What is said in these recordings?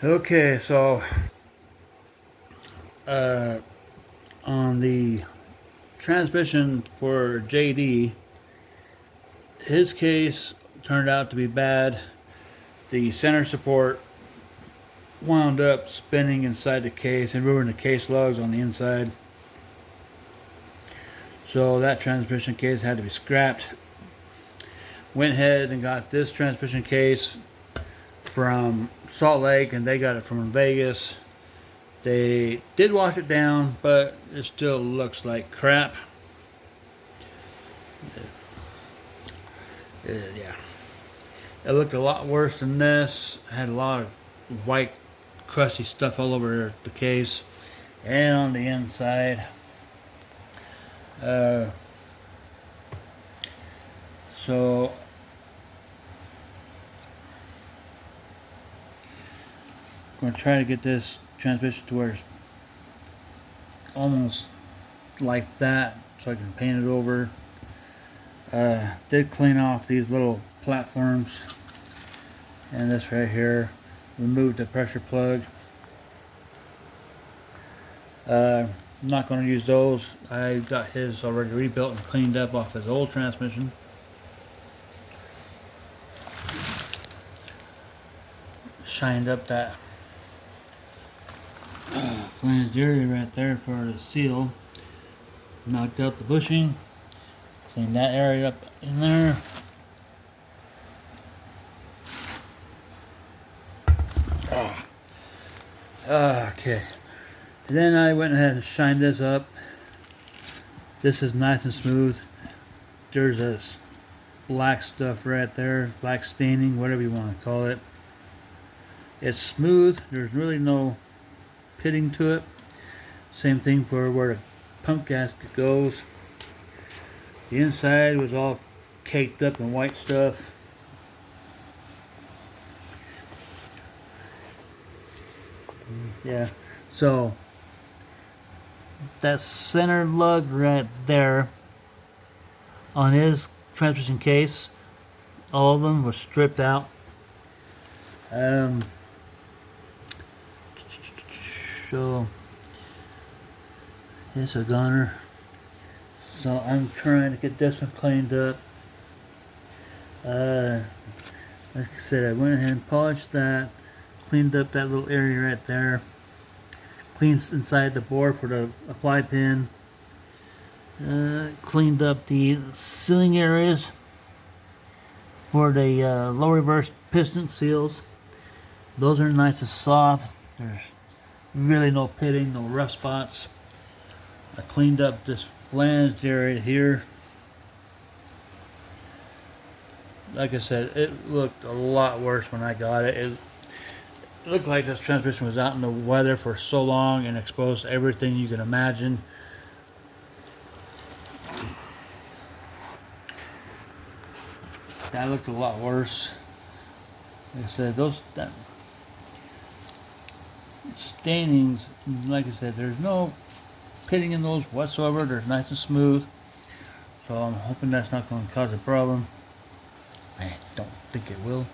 Okay, so uh, on the transmission for JD, his case turned out to be bad. The center support wound up spinning inside the case and ruined the case lugs on the inside. So that transmission case had to be scrapped. Went ahead and got this transmission case from Salt Lake, and they got it from Vegas. They did wash it down, but it still looks like crap. Yeah. It looked a lot worse than this. It had a lot of white, crusty stuff all over the case and on the inside. Uh, so I'm gonna try to get this transmission to where it's almost like that, so I can paint it over. Did clean off these little platforms and this right here. Removed the pressure plug. I'm not going to use those. I got his already rebuilt and cleaned up off his old transmission. Shined up that flanged area right there for the seal. Knocked out the bushing. Cleaned that area up in there. Okay. And then I went ahead and shined this up. This is nice and smooth. There's this black stuff right there, black staining, whatever you want to call it. It's smooth. There's really no pitting to it. Same thing for where the pump gasket goes. The inside was all caked up in white stuff. Yeah, so that center lug right there on his transmission case, all of them were stripped out. So it's a gunner. So I'm trying to get this one cleaned up. Like I said, I went ahead and polished that, cleaned up that little area right there, cleaned inside the bore for the apply pin, cleaned up the sealing areas for the low reverse piston seals. Those are nice and soft. There's really no pitting, no rough spots. I cleaned up this flanged area here. Like I said, it looked a lot worse when I got it. It looked like this transmission was out in the weather for so long and exposed to everything you can imagine. That looked a lot worse. Like I said, that stainings, like I said, there's no pitting in those whatsoever. They're nice and smooth. So I'm hoping that's not going to cause a problem. I don't think it will.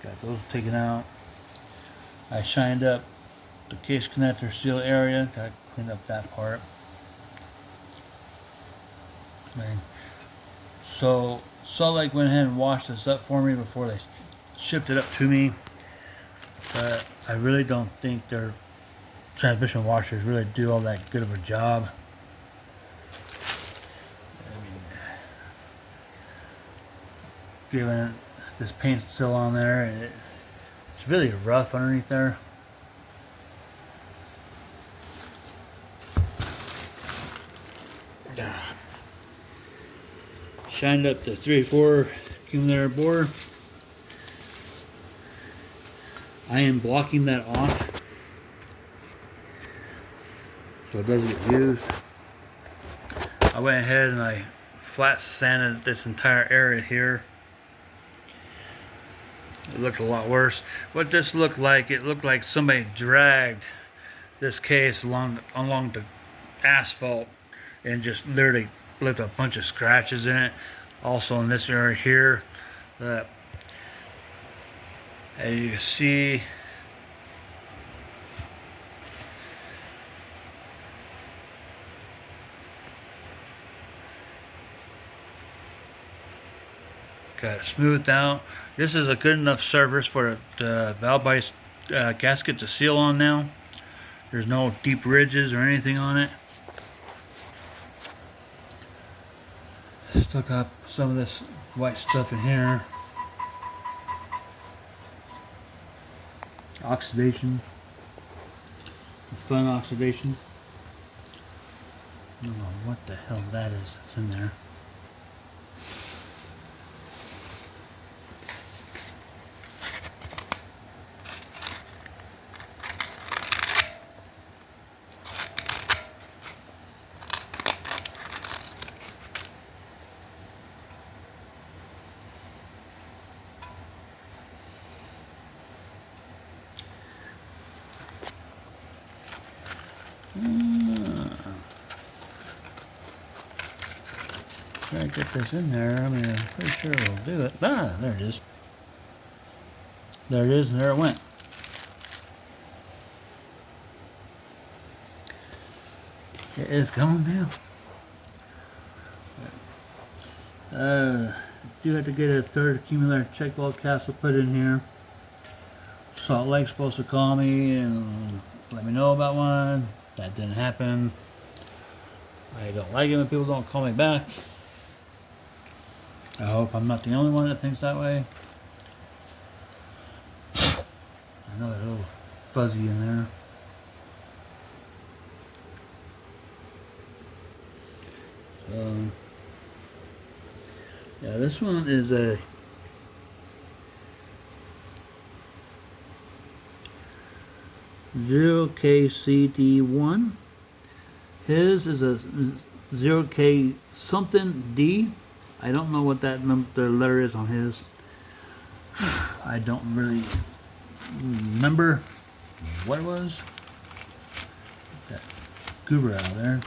Got those taken out. I shined up the case connector seal area. Got to clean up that part. And so Salt Lake went ahead and washed this up for me before they shipped it up to me. But I really don't think their transmission washers really do all that good of a job. Given this paint's still on there, and it's really rough underneath there. Shined up the 3/4 accumulator bore. I am blocking that off so it doesn't get used. I went ahead and I flat sanded this entire area here. It looked a lot worse. What this looked like, it looked like somebody dragged this case along the asphalt and just literally left a bunch of scratches in it. Also in this area here, As you can see, got it smoothed out. This is a good enough surface for the valve base gasket to seal on now. There's no deep ridges or anything on it. Still got some of this white stuff in here. Oxidation. Fun oxidation. I don't know what the hell that is that's in there. Try to get this in there. I mean, I'm pretty sure it'll do it. Ah, there it is. There it is, and there it went. It is going now. Do have to get a third accumulator check valve capsule put in here. Salt Lake's supposed to call me and let me know about one. That didn't happen. I don't like it when people don't call me back. I hope I'm not the only one that thinks that way. I know it's a little fuzzy in there. So, yeah, this one is a (0KCD1). His is a 0K something D. I don't know what that the letter is on his. I don't really remember what it was. That goober out there.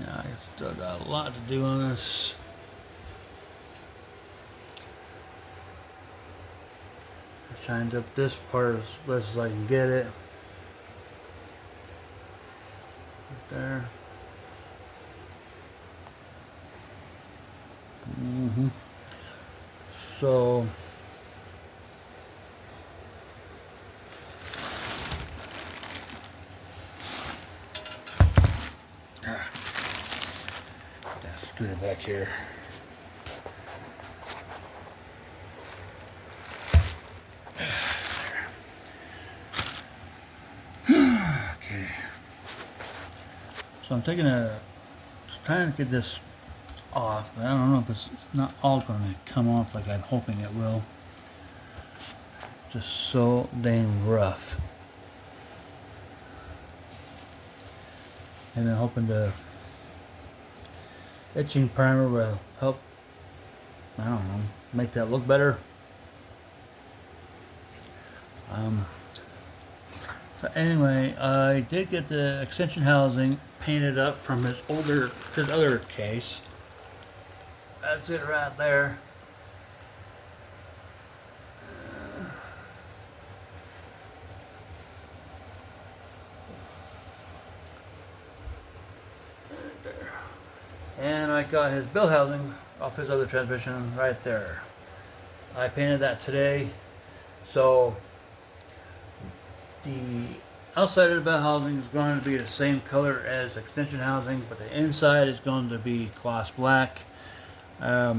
Yeah, I still got a lot to do on this. I shined up this part as best as I can get it. Right there. So let's screw it back here. Okay. So I'm trying to get this off, but I don't know if it's not all going to come off like I'm hoping it will. Just so dang rough. And I'm hoping the etching primer will help, I don't know, make that look better. So anyway, I did get the extension housing painted up from his other case. That's it right there. Right there. And I got his bell housing off his other transmission right there. I painted that today. So the outside of the bell housing is going to be the same color as extension housing, but the inside is going to be gloss black. I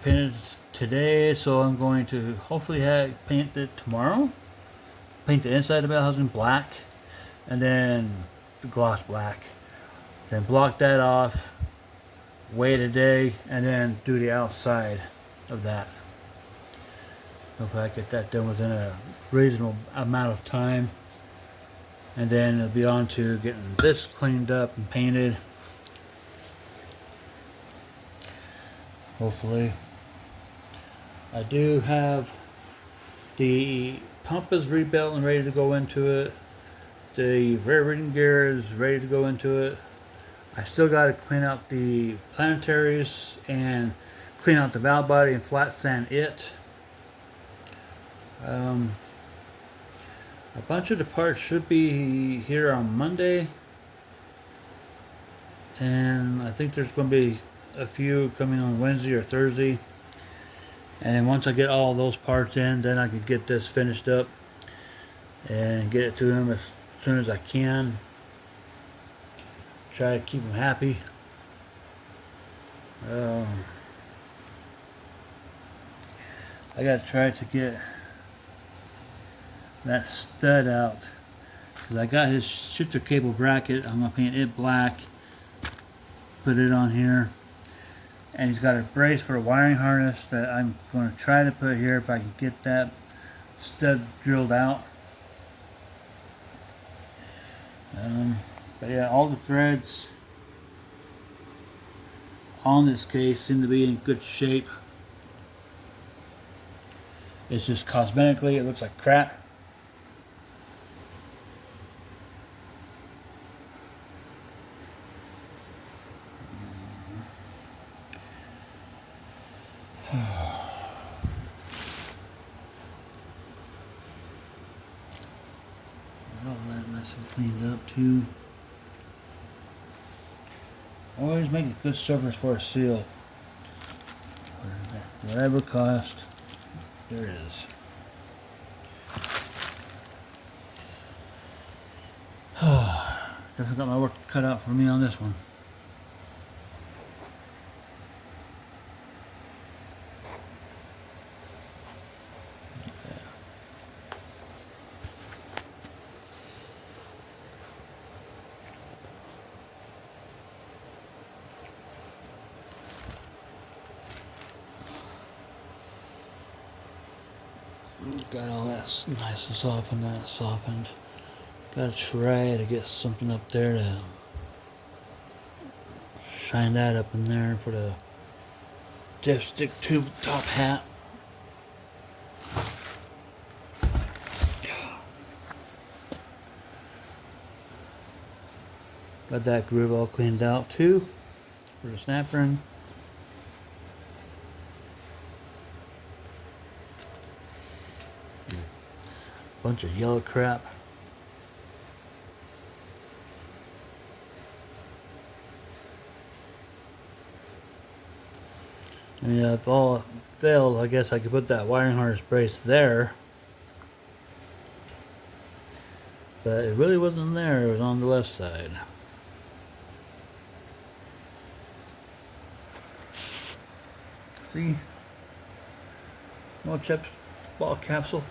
painted today, so I'm going to hopefully paint it tomorrow. Paint the inside of the bell housing black, and then the gloss black. Then block that off, wait a day, and then do the outside of that. Hopefully I get that done within a reasonable amount of time. And then it'll be on to getting this cleaned up and painted. Hopefully. I do have the pump is rebuilt and ready to go into it. The rear reading gear is ready to go into it. I still got to clean out the planetaries and clean out the valve body and flat sand it. A bunch of the parts should be here on Monday, and I think there's going to be a few coming on Wednesday or Thursday. And once I get all those parts in, then I can get this finished up and get it to him as soon as I can. Try to keep him happy. I gotta try to get that stud out, because I got his shifter cable bracket. I'm gonna paint it black, put it on here, and he's got a brace for a wiring harness that I'm going to try to put here if I can get that stud drilled out. But yeah, all the threads on this case seem to be in good shape. It's just cosmetically, it looks like crap. All that nice and cleaned up too. Always make a good surface for a seal. Whatever cost, there it is. Definitely got my work cut out for me on this one. Got all that nice and softened. Gotta try to get something up there to shine that up in there for the dipstick tube top hat. Got that groove all cleaned out too for the snap ring. Bunch of yellow crap. I mean, if all failed, I guess I could put that wiring harness brace there. But it really wasn't there, it was on the left side. See? More chips, ball capsule.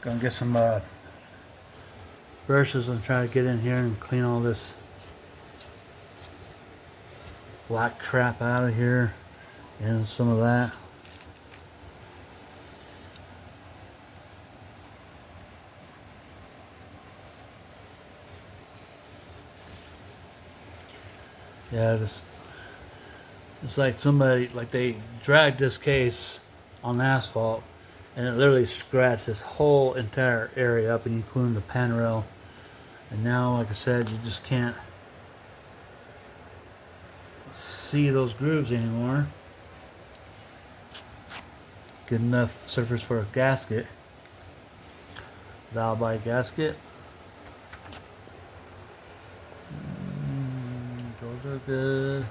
Gonna get some brushes and try to get in here and clean all this black crap out of here and some of that. Yeah, it's like somebody, like they dragged this case on asphalt and it literally scratched this whole entire area up, including the pan rail. And now, like I said, you just can't see those grooves anymore. Good enough surface for a gasket. Valve body gasket. Those are good.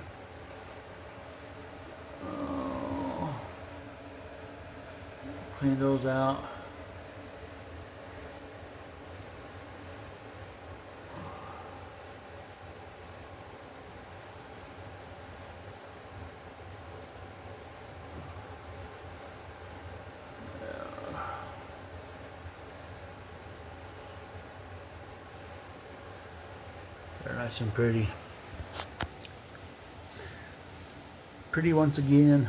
Clean those out. They're nice and pretty. Pretty once again.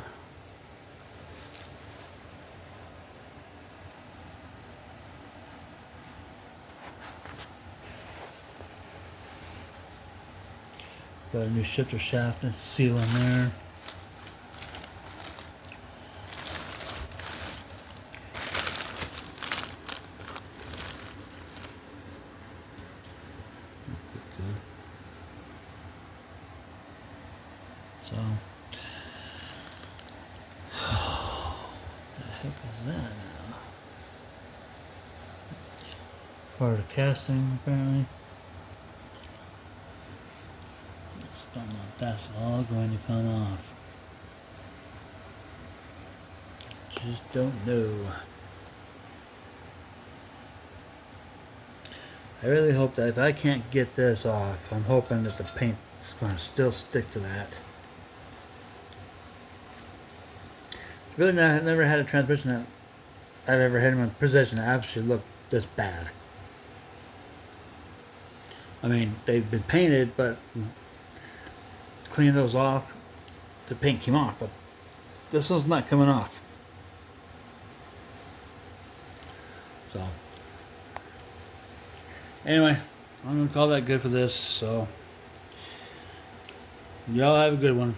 Got a new shifter shaft and seal in there. Good. So, what the heck is that now? Part of the casting, apparently. Don't know if that's all going to come off. Just don't know. I really hope that if I can't get this off, I'm hoping that the paint is going to still stick to that. It's really not, I've never had a transmission that I've ever had in my possession that actually looked this bad. I mean, they've been painted, but cleaning those off, the paint came off, but this one's not coming off. So, anyway, I'm going to call that good for this. So, y'all have a good one.